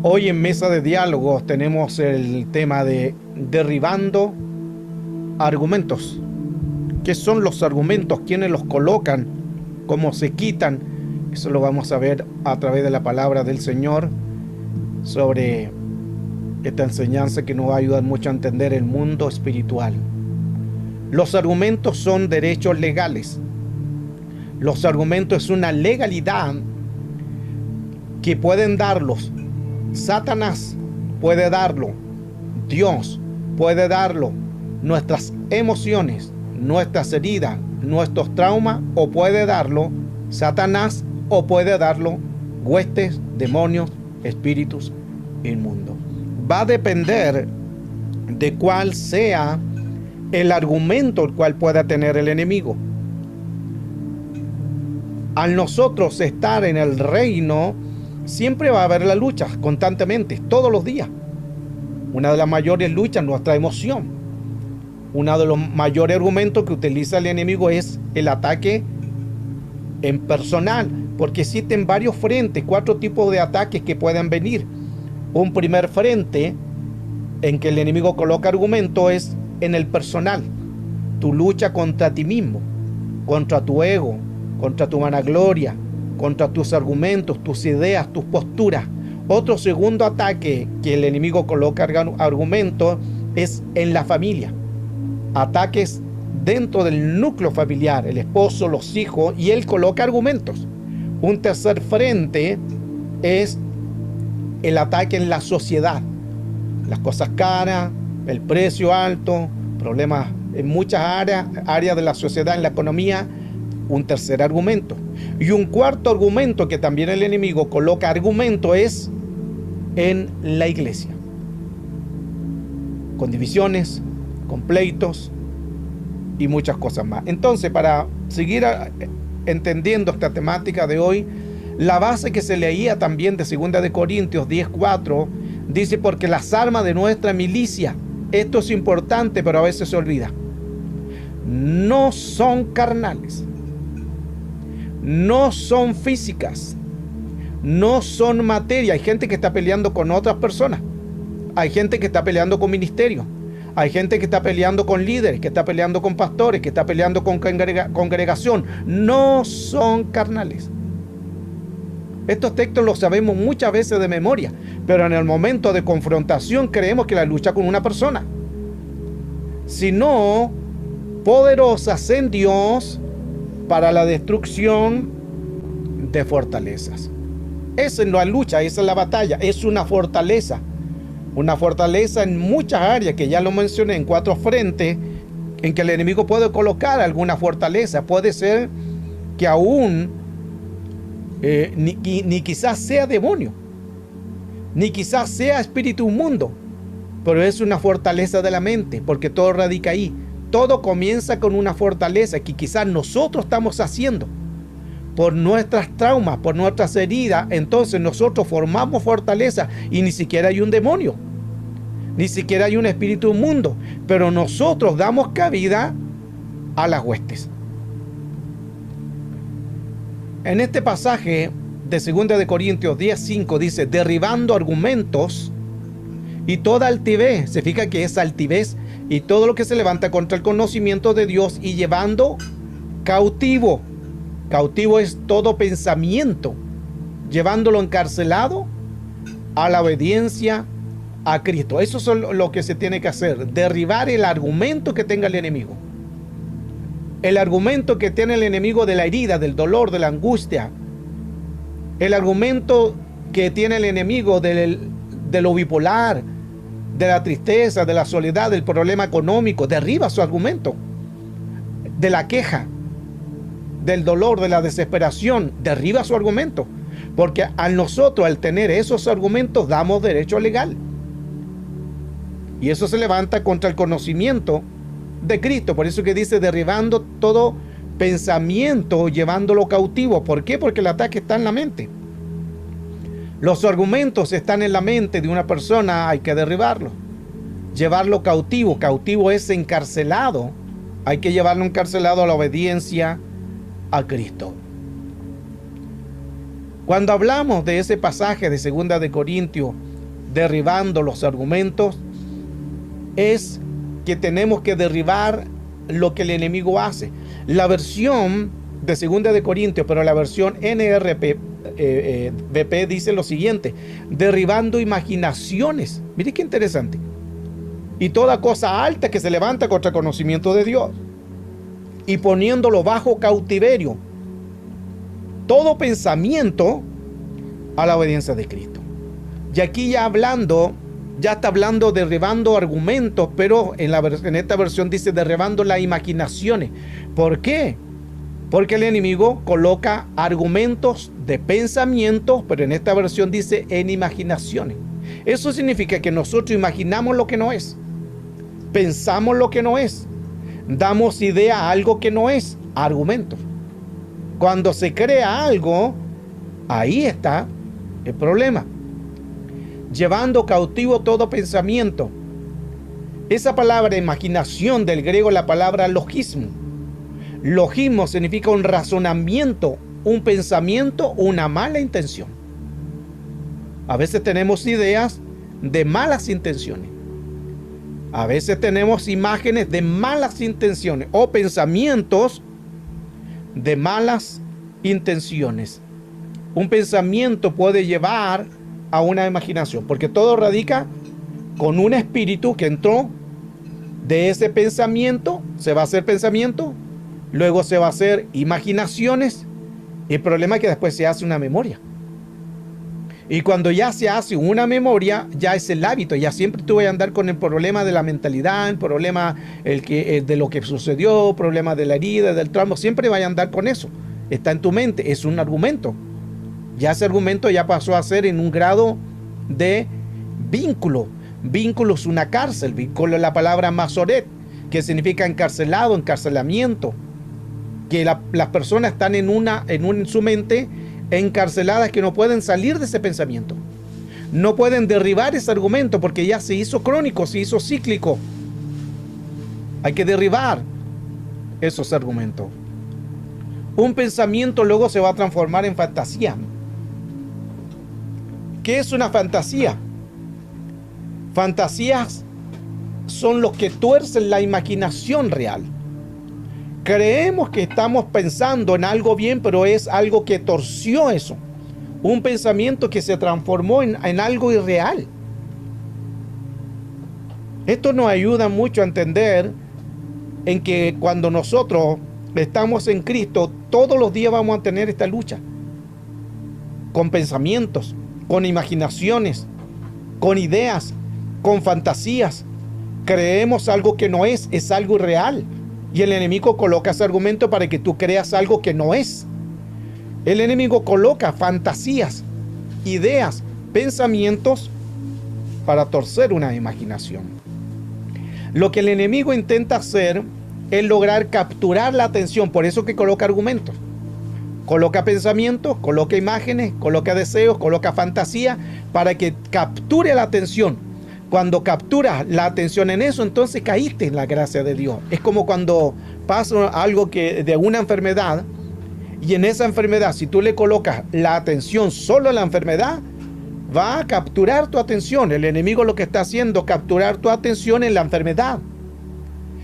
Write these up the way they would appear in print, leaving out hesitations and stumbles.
Hoy en Mesa de Diálogos tenemos el tema de derribando argumentos. ¿Qué son los argumentos? ¿Quiénes los colocan? ¿Cómo se quitan? Eso lo vamos a ver a través de la palabra del Señor sobre esta enseñanza que nos va a ayudar mucho a entender el mundo espiritual. Los argumentos son derechos legales. Los argumentos es una legalidad que pueden darlos. Satanás puede darlo, Dios puede darlo, nuestras emociones, nuestras heridas, nuestros traumas, o puede darlo Satanás, o puede darlo huestes, demonios, espíritus inmundos. Va a depender de cuál sea el argumento el cual pueda tener el enemigo. Al nosotros estar en el reino, siempre va a haber la lucha, constantemente, todos los días. Una de las mayores luchas es nuestra emoción. Uno de los mayores argumentos que utiliza el enemigo es el ataque en personal, porque existen varios frentes, 4 tipos de ataques que pueden venir. Un primer frente en que el enemigo coloca argumento es en el personal. Tu lucha contra ti mismo, contra tu ego, contra tu vanagloria, contra tus argumentos, tus ideas, tus posturas. Otro segundo ataque que el enemigo coloca argumento es en la familia. Ataques dentro del núcleo familiar, el esposo, los hijos, y él coloca argumentos. Un tercer frente es el ataque en la sociedad. Las cosas caras, el precio alto, problemas en muchas áreas de la sociedad, en la economía. Un tercer argumento. Y un cuarto argumento que también el enemigo coloca argumento es en la iglesia. Con divisiones, con pleitos y muchas cosas más. Entonces, para seguir entendiendo esta temática de hoy, la base que se leía también de 2 de Corintios 10:4 dice: porque las armas de nuestra milicia, esto es importante, pero a veces se olvida, no son carnales, no son físicas, no son materia. Hay gente que está peleando con otras personas, hay gente que está peleando con ministerios, hay gente que está peleando con líderes, que está peleando con pastores, que está peleando con congregación. No son carnales. Estos textos los sabemos muchas veces de memoria, pero en el momento de confrontación creemos que la lucha con una persona, sino poderosas en Dios para la destrucción de fortalezas. Esa es la lucha, esa es la batalla, es una fortaleza en muchas áreas que ya lo mencioné, en 4 frentes en que el enemigo puede colocar alguna fortaleza. Puede ser que aún ni quizás sea demonio, ni quizás sea espíritu inmundo, pero es una fortaleza de la mente, porque todo radica ahí. Todo comienza con una fortaleza que quizás nosotros estamos haciendo por nuestras traumas, por nuestras heridas. Entonces nosotros formamos fortaleza y ni siquiera hay un demonio, ni siquiera hay un espíritu inmundo, pero nosotros damos cabida a las huestes. En este pasaje de 2 de Corintios 10:5 dice: derribando argumentos y toda altivez. Se fija que es altivez y todo lo que se levanta contra el conocimiento de Dios, y llevando cautivo. Cautivo es todo pensamiento, llevándolo encarcelado a la obediencia a Cristo. Eso es lo que se tiene que hacer: derribar el argumento que tenga el enemigo. El argumento que tiene el enemigo de la herida, del dolor, de la angustia. El argumento que tiene el enemigo de lo bipolar, de la tristeza, de la soledad, del problema económico. Derriba su argumento. De la queja, del dolor, de la desesperación. Derriba su argumento. Porque nosotros, al tener esos argumentos, damos derecho legal. Y eso se levanta contra el conocimiento de Cristo. Por eso que dice: derribando todo pensamiento, llevándolo cautivo. ¿Por qué? Porque el ataque está en la mente. Los argumentos están en la mente de una persona, hay que derribarlo, llevarlo cautivo. Cautivo es encarcelado. Hay que llevarlo encarcelado a la obediencia a Cristo. Cuando hablamos de ese pasaje de 2 de Corintios derribando los argumentos, es que tenemos que derribar lo que el enemigo hace. La versión de 2 de Corintios, pero la versión NRVP dice lo siguiente: derribando imaginaciones. Mire qué interesante. Y toda cosa alta que se levanta contra el conocimiento de Dios, y poniéndolo bajo cautiverio, todo pensamiento a la obediencia de Cristo. Y aquí ya está hablando derribando argumentos, pero en esta versión dice derribando las imaginaciones. ¿Por qué? Porque el enemigo coloca argumentos de pensamientos, pero en esta versión dice en imaginaciones. Eso significa que nosotros imaginamos lo que no es, pensamos lo que no es, damos idea a algo que no es, argumentos. Cuando se crea algo, ahí está el problema. Llevando cautivo todo pensamiento. Esa palabra imaginación, del griego la palabra logismo. Logismo significa un razonamiento, un pensamiento, una mala intención. A veces tenemos ideas de malas intenciones. A veces tenemos imágenes de malas intenciones o pensamientos de malas intenciones. Un pensamiento puede llevar a una imaginación, porque todo radica con un espíritu que entró de ese pensamiento, se va a hacer pensamiento, luego se va a hacer imaginaciones, y el problema es que después se hace una memoria. Y cuando ya se hace una memoria, ya es el hábito, ya siempre tú vas a andar con el problema de la mentalidad, el problema de lo que sucedió, el problema de la herida, del trauma, siempre vas a andar con eso. Está en tu mente, es un argumento. Ya ese argumento ya pasó a ser en un grado de vínculo. Vínculo es una cárcel, vínculo es la palabra masoret, que significa encarcelado, encarcelamiento. Que las personas están en su mente encarceladas, que no pueden salir de ese pensamiento. No pueden derribar ese argumento porque ya se hizo crónico, se hizo cíclico. Hay que derribar esos argumentos. Un pensamiento luego se va a transformar en fantasía. ¿Qué es una fantasía? Fantasías son los que tuercen la imaginación real. Creemos que estamos pensando en algo bien, pero es algo que torció eso. Un pensamiento que se transformó en algo irreal. Esto nos ayuda mucho a entender en que cuando nosotros estamos en Cristo, todos los días vamos a tener esta lucha. Con pensamientos, con imaginaciones, con ideas, con fantasías. Creemos algo que no es algo irreal. Y el enemigo coloca ese argumento para que tú creas algo que no es. El enemigo coloca fantasías, ideas, pensamientos para torcer una imaginación. Lo que el enemigo intenta hacer es lograr capturar la atención. Por eso que coloca argumentos. Coloca pensamientos, coloca imágenes, coloca deseos, coloca fantasía para que capture la atención. Cuando capturas la atención en eso, entonces caíste en la gracia de Dios. Es como cuando pasa algo de una enfermedad, y en esa enfermedad, si tú le colocas la atención solo a la enfermedad, va a capturar tu atención. El enemigo lo que está haciendo es capturar tu atención en la enfermedad.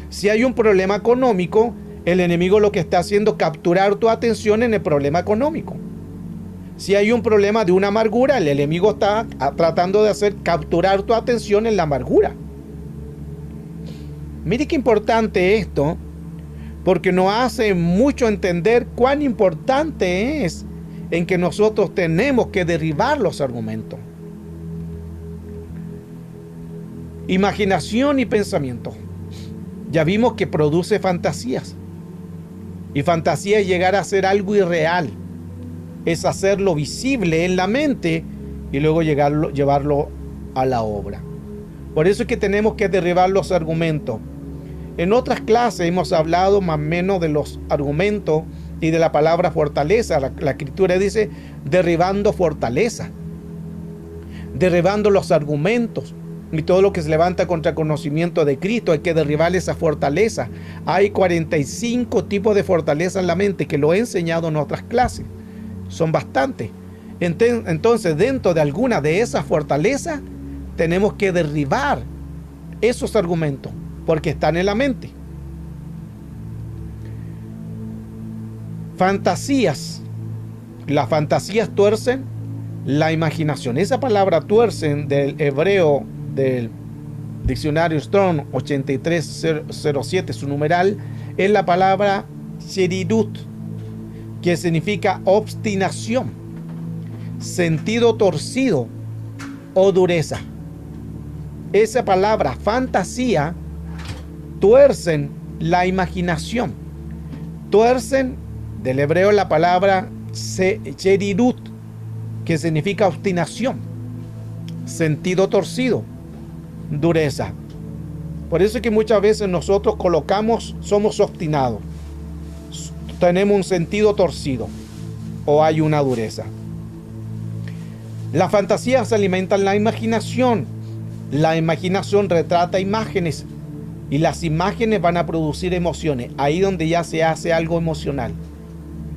Si hay un problema económico, el enemigo lo que está haciendo es capturar tu atención en el problema económico. Si hay un problema de una amargura, el enemigo está tratando de hacer capturar tu atención en la amargura. Mire qué importante esto, porque nos hace mucho entender cuán importante es en que nosotros tenemos que derribar los argumentos. Imaginación y pensamiento. Ya vimos que produce fantasías. Y fantasía es llegar a ser algo irreal. Es hacerlo visible en la mente y luego llevarlo a la obra. Por eso es que tenemos que derribar los argumentos. En otras clases hemos hablado más o menos de los argumentos y de la palabra fortaleza. La Escritura dice derribando fortaleza. Derribando los argumentos y todo lo que se levanta contra el conocimiento de Cristo. Hay que derribar esa fortaleza. Hay 45 tipos de fortaleza en la mente que lo he enseñado en otras clases. Son bastantes. Entonces, dentro de alguna de esas fortalezas, tenemos que derribar esos argumentos, porque están en la mente. Fantasías. Las fantasías tuercen la imaginación. Esa palabra tuercen del hebreo del diccionario Strong 8307, su numeral, es la palabra sheridut, que significa obstinación, sentido torcido o dureza. Esa palabra fantasía tuercen la imaginación. Tuercen del hebreo la palabra sheridut, que significa obstinación, sentido torcido, dureza. Por eso es que muchas veces nosotros somos obstinados, tenemos un sentido torcido o hay una dureza. Las fantasías alimentan la imaginación. La imaginación retrata imágenes y las imágenes van a producir emociones, ahí donde ya se hace algo emocional.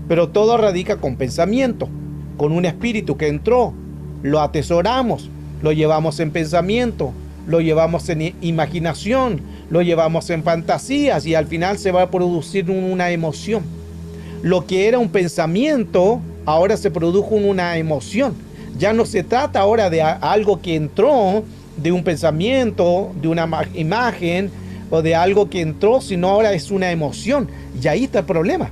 Pero todo radica con pensamiento, con un espíritu que entró, lo atesoramos, lo llevamos en pensamiento, lo llevamos en imaginación, lo llevamos en fantasías y al final se va a producir una emoción. Lo que era un pensamiento, ahora se produjo una emoción. Ya no se trata ahora de algo que entró, de un pensamiento, de una imagen o de algo que entró, sino ahora es una emoción. Y ahí está el problema.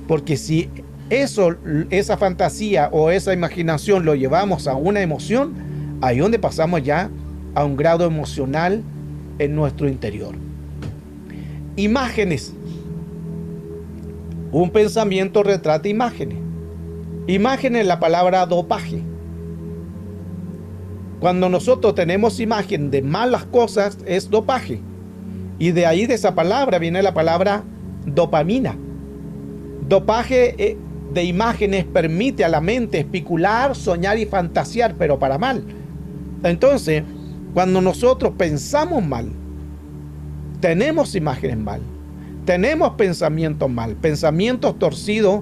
Porque si esa fantasía o esa imaginación lo llevamos a una emoción, ahí es donde pasamos ya a un grado emocional en nuestro interior. Imágenes. Un pensamiento retrata imágenes. Imágenes es la palabra dopaje. Cuando nosotros tenemos imagen de malas cosas, es dopaje. Y de ahí, de esa palabra, viene la palabra dopamina. Dopaje de imágenes permite a la mente especular, soñar y fantasear, pero para mal. Entonces, cuando nosotros pensamos mal, tenemos imágenes mal, tenemos pensamientos mal, pensamientos torcidos,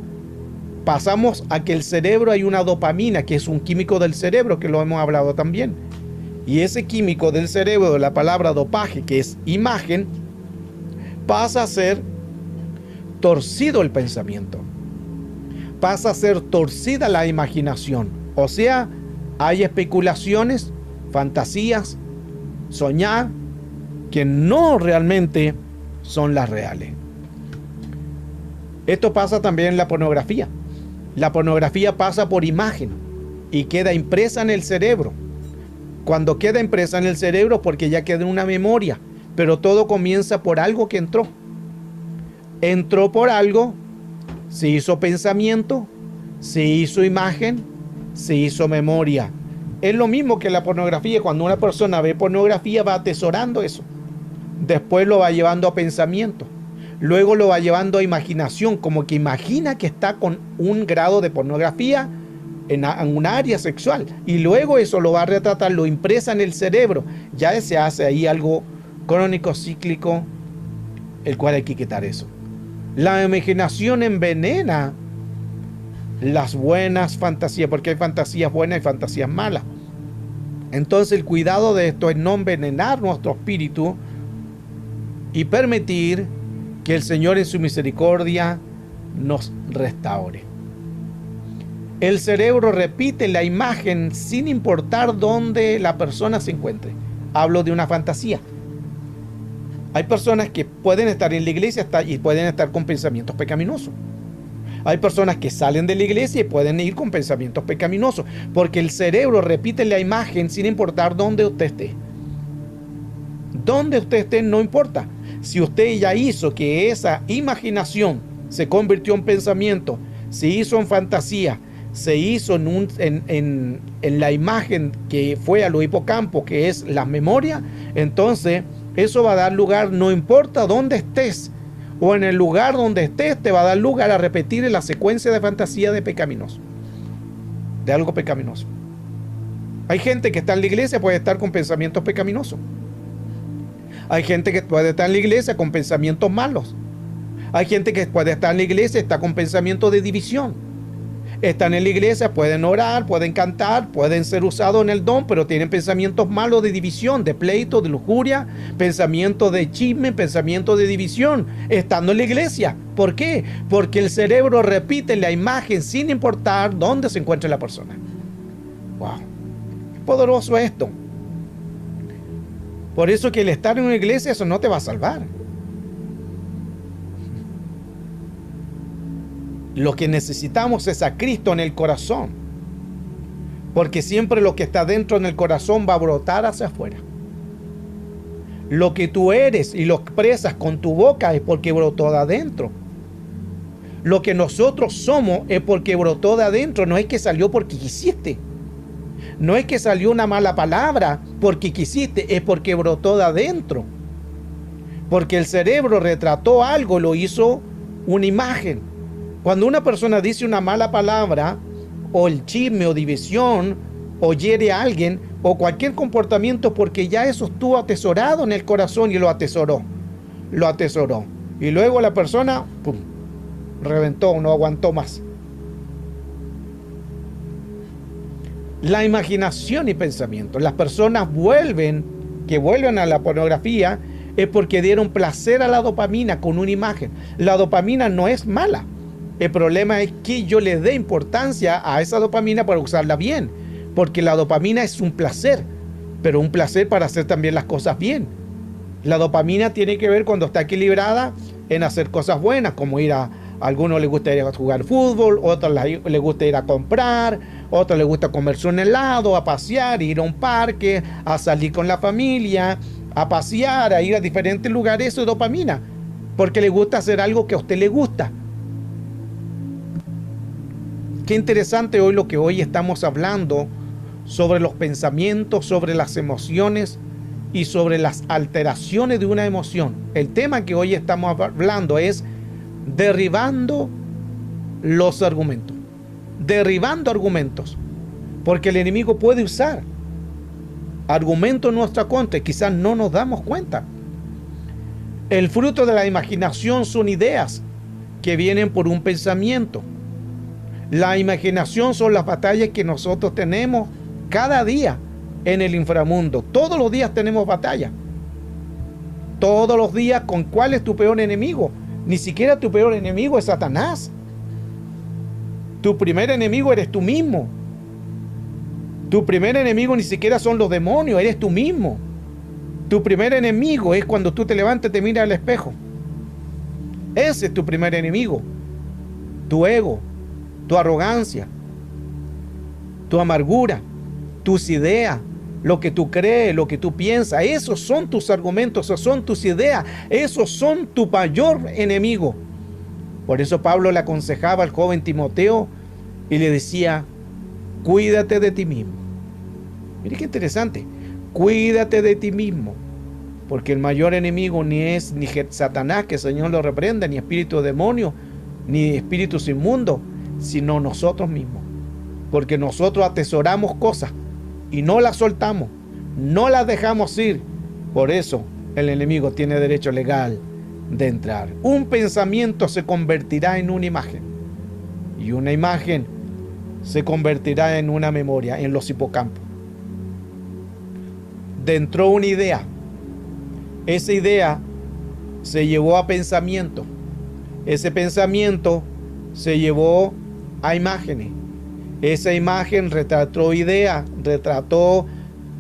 pasamos a que el cerebro hay una dopamina, que es un químico del cerebro, que lo hemos hablado también. Y ese químico del cerebro, de la palabra dopaje, que es imagen, pasa a ser torcido el pensamiento. Pasa a ser torcida la imaginación. O sea, hay especulaciones, fantasías, soñar, que no realmente son las reales. Esto pasa también en la pornografía. La pornografía pasa por imagen y queda impresa en el cerebro. Cuando queda impresa en el cerebro, porque ya queda en una memoria, pero todo comienza por algo que entró. Entró por algo, se hizo pensamiento, se hizo imagen, se hizo memoria. Es lo mismo que la pornografía. Cuando una persona ve pornografía, va atesorando eso. Después lo va llevando a pensamiento. Luego lo va llevando a imaginación, como que imagina que está con un grado de pornografía en un área sexual. Y luego eso lo va a retratar, lo impresa en el cerebro. Ya se hace ahí algo crónico, cíclico, el cual hay que quitar eso. La imaginación envenena las buenas fantasías, porque hay fantasías buenas y fantasías malas. Entonces el cuidado de esto es no envenenar nuestro espíritu y permitir que el Señor en su misericordia nos restaure. El cerebro repite la imagen sin importar dónde la persona se encuentre. Hablo de una fantasía. Hay personas que pueden estar en la iglesia y pueden estar con pensamientos pecaminosos. Hay personas que salen de la iglesia y pueden ir con pensamientos pecaminosos, porque el cerebro repite la imagen sin importar dónde usted esté. Donde usted esté no importa. Si usted ya hizo que esa imaginación se convirtió en pensamiento, se hizo en fantasía, se hizo en la imagen que fue a los hipocampos, que es la memoria, entonces eso va a dar lugar, no importa dónde estés, o en el lugar donde estés, te va a dar lugar a repetir la secuencia de fantasía de pecaminoso, de algo pecaminoso. Hay gente que está en la iglesia, puede estar con pensamientos pecaminosos. Hay gente que puede estar en la iglesia con pensamientos malos. Hay gente que puede estar en la iglesia y está con pensamientos de división. están en la iglesia, pueden orar, pueden cantar, pueden ser usados en el don, pero tienen pensamientos malos de división, de pleito, de lujuria, pensamientos de chisme, pensamientos de división, estando en la iglesia. ¿Por qué? Porque el cerebro repite la imagen sin importar dónde se encuentre la persona. ¡Wow! Es poderoso esto. Por eso que el estar en una iglesia, eso no te va a salvar. Lo que necesitamos es a Cristo en el corazón. Porque siempre lo que está dentro en el corazón va a brotar hacia afuera. Lo que tú eres y lo expresas con tu boca es porque brotó de adentro. Lo que nosotros somos es porque brotó de adentro, no es que salió porque quisiste. No es que salió una mala palabra porque quisiste, es porque brotó de adentro. Porque el cerebro retrató algo, lo hizo una imagen. Cuando una persona dice una mala palabra, o el chisme, o división, o hiere a alguien, o cualquier comportamiento, porque ya eso estuvo atesorado en el corazón y lo atesoró. Lo atesoró. Y luego la persona, ¡pum!, reventó, no aguantó más. La imaginación y pensamiento. Las personas que vuelven a la pornografía, es porque dieron placer a la dopamina con una imagen. La dopamina no es mala. El problema es que yo le dé importancia a esa dopamina para usarla bien. Porque la dopamina es un placer, pero un placer para hacer también las cosas bien. La dopamina tiene que ver cuando está equilibrada en hacer cosas buenas, como ir a algunos les gusta ir a jugar fútbol, otros les gusta ir a comprar, otros les gusta comerse un helado, a pasear, ir a un parque, a salir con la familia, a pasear, a ir a diferentes lugares. Eso es dopamina, porque le gusta hacer algo que a usted le gusta. Qué interesante hoy lo que hoy estamos hablando sobre los pensamientos, sobre las emociones y sobre las alteraciones de una emoción. El tema que hoy estamos hablando es derribando los argumentos. Derribando argumentos. Porque el enemigo puede usar argumentos en nuestra contra y quizás no nos damos cuenta. El fruto de la imaginación son ideas que vienen por un pensamiento. La imaginación son las batallas que nosotros tenemos cada día en el inframundo. Todos los días tenemos batallas. Todos los días. ¿Con cuál es tu peor enemigo? Ni siquiera tu peor enemigo es Satanás. Tu primer enemigo eres tú mismo. Tu primer enemigo ni siquiera son los demonios, eres tú mismo. Tu primer enemigo es cuando tú te levantas y te miras al espejo. Ese es tu primer enemigo. Tu ego, tu arrogancia, tu amargura, tus ideas, lo que tú crees, lo que tú piensas. Esos son tus argumentos, esos son tus ideas, esos son tu mayor enemigo. Por eso Pablo le aconsejaba al joven Timoteo y le decía: cuídate de ti mismo. Mire qué interesante. Cuídate de ti mismo. Porque el mayor enemigo ni es ni Satanás, que el Señor lo reprenda, ni espíritu demonio, ni espíritus inmundos, sino nosotros mismos. Porque nosotros atesoramos cosas y no las soltamos, no las dejamos ir. Por eso el enemigo tiene derecho legal de entrar. Un pensamiento se convertirá en una imagen, y una imagen se convertirá en una memoria, en los hipocampos. Entró una idea. Esa idea se llevó a pensamiento. Ese pensamiento se llevó a imágenes. Esa imagen retrató ideas, retrató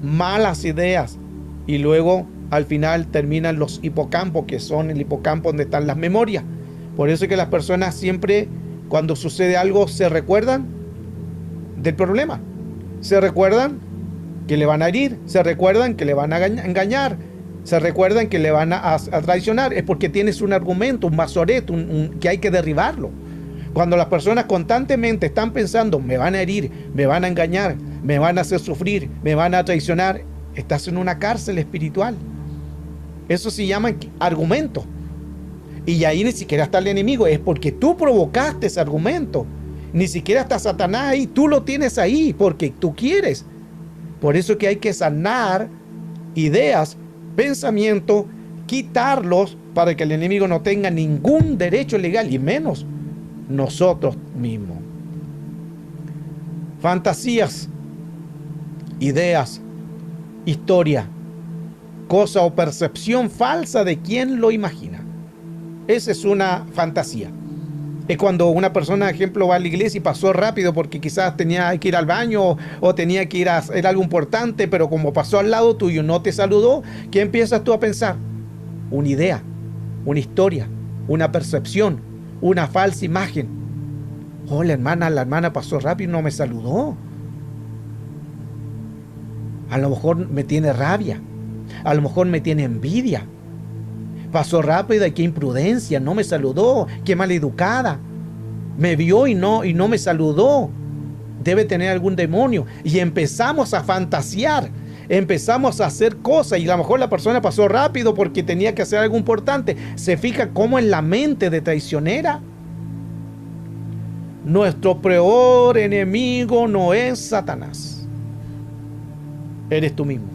malas ideas, y luego al final terminan los hipocampos, que son el hipocampo donde están las memorias. Por eso es que las personas siempre, cuando sucede algo, se recuerdan del problema, se recuerdan que le van a herir, se recuerdan que le van a engañar, se recuerdan que le van a traicionar. Es porque tienes un argumento, un masoret, que hay que derribarlo. Cuando las personas constantemente están pensando: me van a herir, me van a engañar, me van a hacer sufrir, me van a traicionar, estás en una cárcel espiritual. Eso se llama argumento. Y ahí ni siquiera está el enemigo, es porque tú provocaste ese argumento. Ni siquiera está Satanás ahí, tú lo tienes ahí porque tú quieres. Por eso es que hay que sanar ideas, pensamientos, quitarlos para que el enemigo no tenga ningún derecho legal, y menos nosotros mismos. Fantasías, ideas, historia, cosa o percepción falsa de quien lo imagina. Esa es una fantasía. Es cuando una persona, ejemplo, va a la iglesia y pasó rápido porque quizás tenía que ir al baño o tenía que ir a hacer algo importante, pero como pasó al lado tuyo no te saludó, ¿qué empiezas tú a pensar? Una idea, una historia, una percepción, una falsa imagen. Oh, la hermana pasó rápido y no me saludó. A lo mejor me tiene rabia, a lo mejor me tiene envidia. Pasó rápido y qué imprudencia, no me saludó, qué maleducada. Me vio y no me saludó. Debe tener algún demonio. Y empezamos a fantasear, empezamos a hacer cosas y a lo mejor la persona pasó rápido porque tenía que hacer algo importante. ¿Se fija cómo en la mente de traicionera? Nuestro peor enemigo no es Satanás. Eres tú mismo.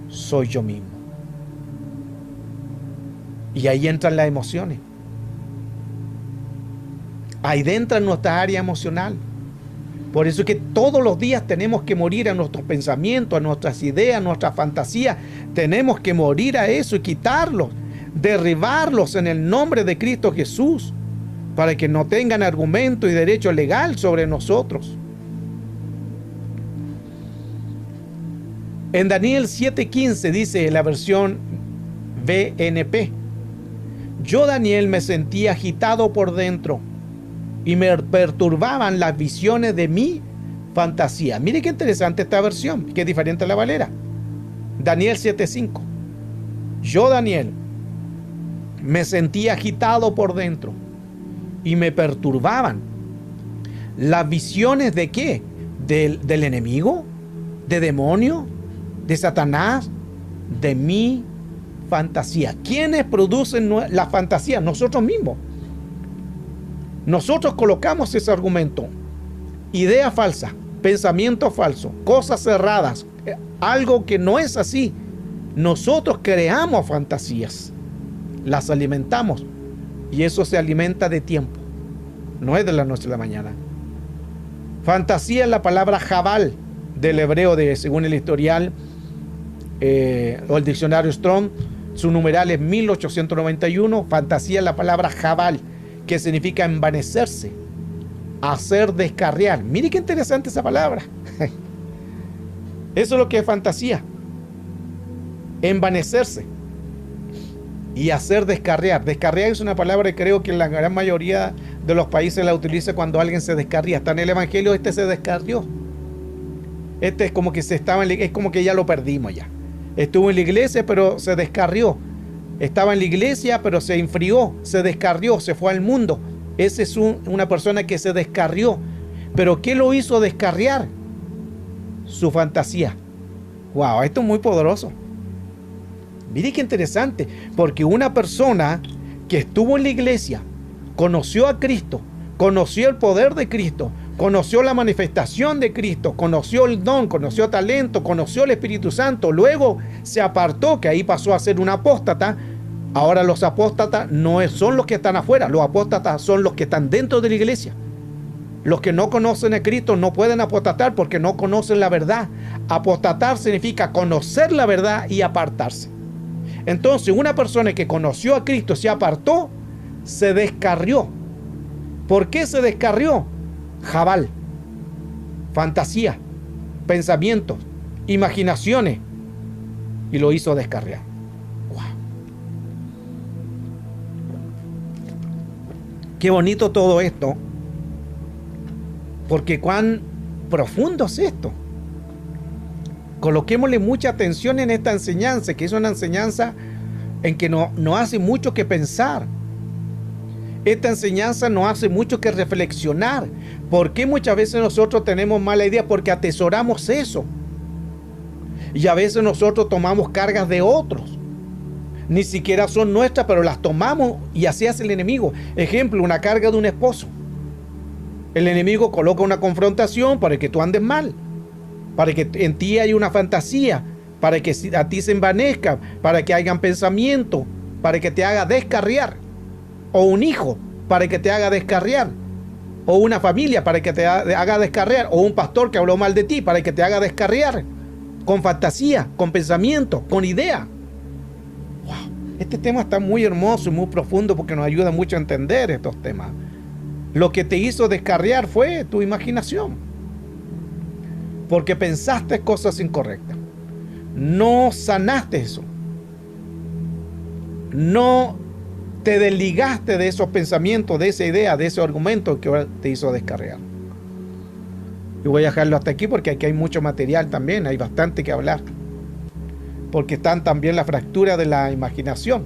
Soy yo mismo. Y ahí entran las emociones. Ahí entra nuestra área emocional. Por eso es que todos los días tenemos que morir a nuestros pensamientos, a nuestras ideas, a nuestras fantasías. Tenemos que morir a eso y quitarlos, derribarlos en el nombre de Cristo Jesús, para que no tengan argumento y derecho legal sobre nosotros. En Daniel 7:15 dice la versión BNP: yo, Daniel, me sentía agitado por dentro y me perturbaban las visiones de mi fantasía. Mire qué interesante esta versión, que es diferente a la Valera. Daniel 7:5. Yo, Daniel, me sentía agitado por dentro y me perturbaban las visiones de ¿qué? Del enemigo, de demonio, de Satanás, de mi fantasía. ¿Quiénes producen la fantasía? Nosotros mismos. Nosotros colocamos ese argumento. Idea falsa, pensamiento falso, cosas cerradas, algo que no es así. Nosotros creamos fantasías, las alimentamos y eso se alimenta de tiempo. No es de la noche a la mañana. Fantasía es la palabra jabal del hebreo según el historial o el diccionario Strong. Su numeral es 1891. Fantasía es la palabra jabal, que significa envanecerse, hacer descarriar. Mire qué interesante esa palabra. Eso es lo que es fantasía. Envanecerse y hacer descarriar. Descarriar es una palabra que creo que la gran mayoría de los países la utiliza cuando alguien se descarría. Está en el Evangelio, se descarrió. Es como que es como que ya lo perdimos ya. Estuvo en la iglesia, pero se descarrió. Estaba en la iglesia, pero se enfrió, se descarrió, se fue al mundo. Esa es una persona que se descarrió. ¿Pero qué lo hizo descarriar? Su fantasía. Wow, esto es muy poderoso. Mire qué interesante, porque una persona que estuvo en la iglesia, conoció a Cristo, conoció el poder de Cristo, conoció la manifestación de Cristo, conoció el don, conoció talento, conoció el Espíritu Santo, luego se apartó, que ahí pasó a ser un apóstata. Ahora los apóstatas no son los que están afuera, los apóstatas son los que están dentro de la iglesia. Los que no conocen a Cristo no pueden apostatar porque no conocen la verdad. Apostatar significa conocer la verdad y apartarse. Entonces, una persona que conoció a Cristo, se apartó, se descarrió. ¿Por qué se descarrió? Jabal, fantasía, pensamientos, imaginaciones, y lo hizo descarriar. Wow. Qué bonito todo esto, porque cuán profundo es esto. Coloquémosle mucha atención en esta enseñanza, que es una enseñanza en que no hace mucho que pensar. Esta enseñanza nos hace mucho que reflexionar. ¿Por qué muchas veces nosotros tenemos mala idea? Porque atesoramos eso. Y a veces nosotros tomamos cargas de otros. Ni siquiera son nuestras, pero las tomamos y así hace el enemigo. Ejemplo, una carga de un esposo. El enemigo coloca una confrontación para que tú andes mal, para que en ti haya una fantasía, para que a ti se envanezca, para que hagan pensamiento, para que te haga descarriar. O un hijo, para que te haga descarriar. o una familia para que te haga descarriar, o un pastor que habló mal de ti para que te haga descarriar, con fantasía, con pensamiento, con idea. Wow. Este tema está muy hermoso y muy profundo porque nos ayuda mucho a entender estos temas. Lo que te hizo descarriar fue tu imaginación, porque pensaste cosas incorrectas. No sanaste eso. No te desligaste de esos pensamientos, de esa idea, de ese argumento que te hizo descarriar. Y voy a dejarlo hasta aquí porque aquí hay mucho material también, hay bastante que hablar. Porque están también la fractura de la imaginación.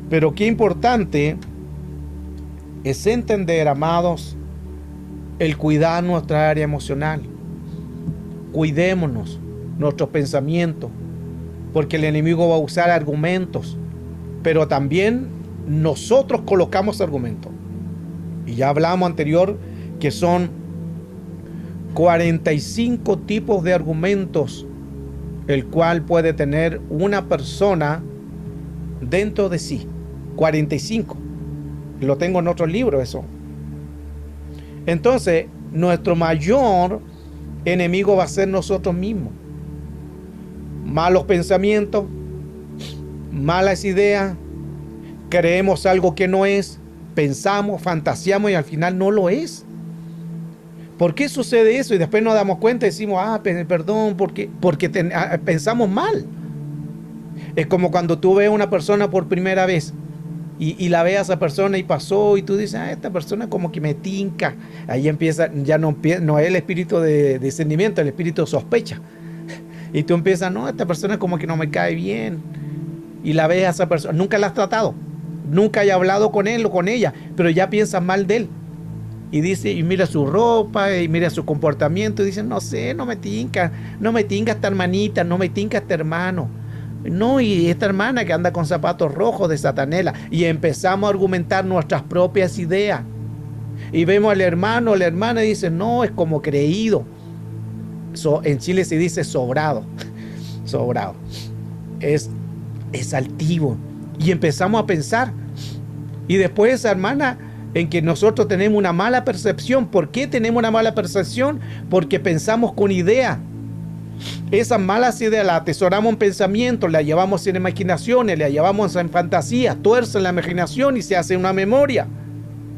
Pero qué importante es entender, amados, el cuidar nuestra área emocional. Cuidémonos nuestros pensamientos, porque el enemigo va a usar argumentos, pero también nosotros colocamos argumentos. Y ya hablamos anterior que son 45 tipos de argumentos el cual puede tener una persona dentro de sí. 45. Lo tengo en otro libro eso. Entonces, nuestro mayor enemigo va a ser nosotros mismos. Malos pensamientos, malas ideas, creemos algo que no es, pensamos, fantaseamos y al final no lo es. ¿Por qué sucede eso? Y después nos damos cuenta y decimos, perdón, porque pensamos mal. Es como cuando tú ves a una persona por primera vez y la ves a esa persona y pasó y tú dices, esta persona como que me tinca. Ahí empieza, ya no es el espíritu de discernimiento, el espíritu de sospecha. Y tú empiezas, esta persona como que no me cae bien. Y la ves a esa persona, nunca la has tratado, nunca hay hablado con él o con ella, pero ya piensas mal de él. Y dice, y mira su ropa, y mira su comportamiento, y dice, no sé, no me tinca esta hermanita, no me tinca este hermano. No, y esta hermana que anda con zapatos rojos de satanela. Y empezamos a argumentar nuestras propias ideas. Y vemos al hermano o la hermana y dice, no, es como creído. En Chile se dice sobrado. Sobrado. Es altivo. Y empezamos a pensar. Y después esa hermana en que nosotros tenemos una mala percepción. ¿Por qué tenemos una mala percepción? Porque pensamos con idea. Esas malas ideas las atesoramos en pensamientos, las llevamos en imaginaciones, las llevamos en fantasías, tuercen la imaginación y se hace una memoria.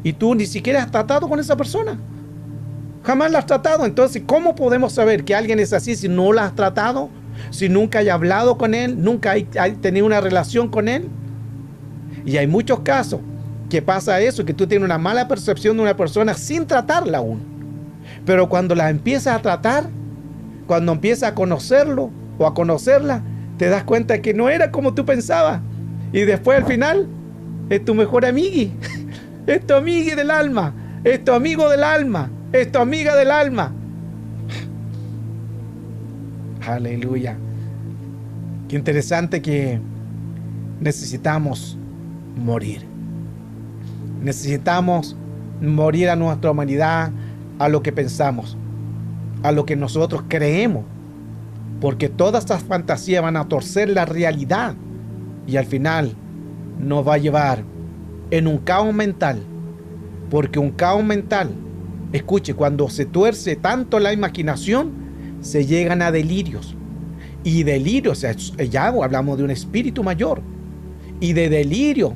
Y tú ni siquiera has tratado con esa persona. Jamás la has tratado. Entonces, ¿cómo podemos saber que alguien es así si no la has tratado? Si nunca hay hablado con él, nunca hay tenido una relación con él. Y hay muchos casos que pasa eso, que tú tienes una mala percepción de una persona sin tratarla aún. Pero cuando la empiezas a tratar, cuando empiezas a conocerlo o a conocerla, te das cuenta que no era como tú pensabas. Y después al final, es tu mejor amigui. Es tu amigui del alma. Es tu amigo del alma. Es tu amiga del alma. Aleluya. Qué interesante que necesitamos morir. Necesitamos morir a nuestra humanidad, a lo que pensamos, a lo que nosotros creemos, porque todas estas fantasías van a torcer la realidad y al final nos va a llevar en un caos mental, porque un caos mental, escuche, cuando se tuerce tanto la imaginación, se llegan a delirios, y delirios, ya hablamos de un espíritu mayor, y de delirio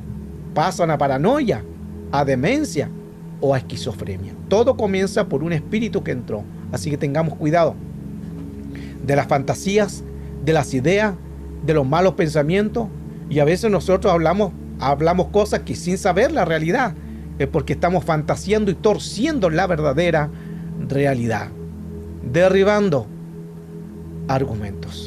pasan a paranoia, a demencia o a esquizofrenia. Todo comienza por un espíritu que entró. Así que tengamos cuidado de las fantasías, de las ideas, de los malos pensamientos. Y a veces nosotros hablamos cosas que sin saber la realidad es porque estamos fantaseando y torciendo la verdadera realidad. Derribando argumentos.